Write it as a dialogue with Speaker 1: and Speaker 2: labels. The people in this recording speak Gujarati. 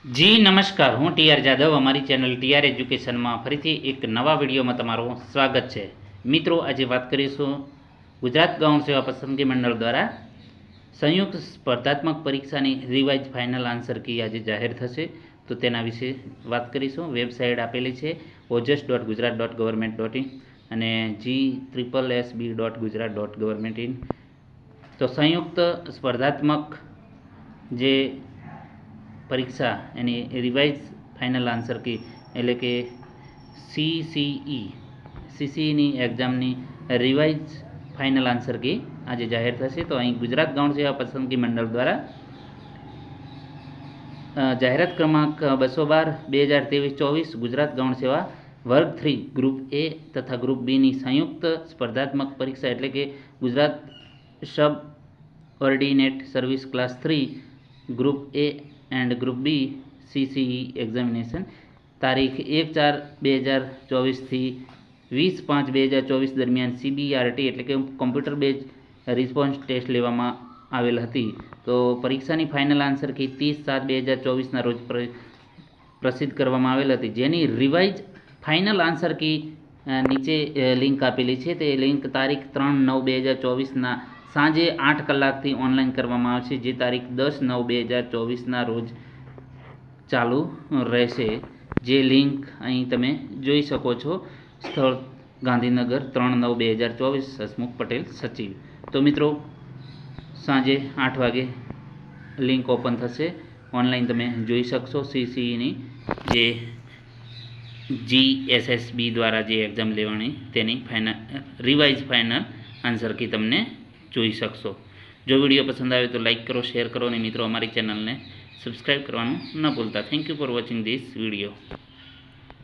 Speaker 1: જી નમસ્કાર, હું ટીઆર જાદવ. અમારી ચેનલ ટીઆર એજ્યુકેશનમાં ફરીથી એક નવા વિડીયોમાં તમારું સ્વાગત છે. મિત્રો, આજે વાત કરીશું ગુજરાત ગૌણ સેવા પસંદગી મંડળ દ્વારા સંયુક્ત સ્પર્ધાત્મક પરીક્ષાની રિવાઇઝ ફાઇનલ આન્સર કી આજે જાહેર થશે, તો તેના વિશે વાત કરીશું. વેબસાઇટ આપેલી છે ojas.gujarat.government.in અને GSSB.gujarat.government.in. તો સંયુક્ત સ્પર્ધાત્મક જે પરીક્ષા એની રિવાઇઝ ફાઇનલ આન્સર કી એટલે કે સીસીઈની એક્ઝામની રિવાઇઝ ફાઇનલ આન્સર કી આજે જાહેર થશે. તો અહીં ગુજરાત ગૌણ સેવા પસંદગી મંડળ દ્વારા જાહેરાત ક્રમાંક 212/2023-24 ગુજરાત ગૌણ સેવા વર્ગ 3 ગ્રુપ એ તથા ગ્રુપ બીની સંયુક્ત સ્પર્ધાત્મક પરીક્ષા એટલે કે Gujarat subordinate service class 3 group A and group B CCE examination તારીખ 1/4/2024 થી 20/5/2024 દરમિયાન CBRT એટલે કે કોમ્પ્યુટર બેઝ રિસ્પોન્સ ટેસ્ટ લેવામાં આવેલ હતી. તો પરીક્ષાની ફાઇનલ આન્સર કી 30/7/2024ના રોજ પ્રસિદ્ધ કરવામાં આવેલ હતી, જેની રિવાઇઝ ફાઇનલ આન્સર કી નીચે લિંક આપેલી છે. તે લિંક તારીખ 3/9/2024ના સાંજે 8 કલાકથી ઓનલાઈન કરવામાં આવશે, જે તારીખ 10/9/2024ના રોજ ચાલુ રહેશે. જે લિંક અહીં તમે જોઈ શકો છો. સ્થળ ગાંધીનગર 3/9/2024 હસમુખ પટેલ સચિવ. તો મિત્રો, સાંજે 8 વાગે લિંક ઓપન થશે, ઓનલાઈન તમે જોઈ શકશો. સીસીઈની જે GSSB દ્વારા જે એક્ઝામ લેવાની તેની રિવાઇઝ ફાઇનલ આન્સર કી તમને જોઈ શકશો. જો વિડીયો પસંદ આવે તો લાઇક કરો, શેર કરો અને મિત્રો અમારી ચેનલને સબસ્ક્રાઈબ કરવાનું ન ભૂલતા. Thank you for watching this video.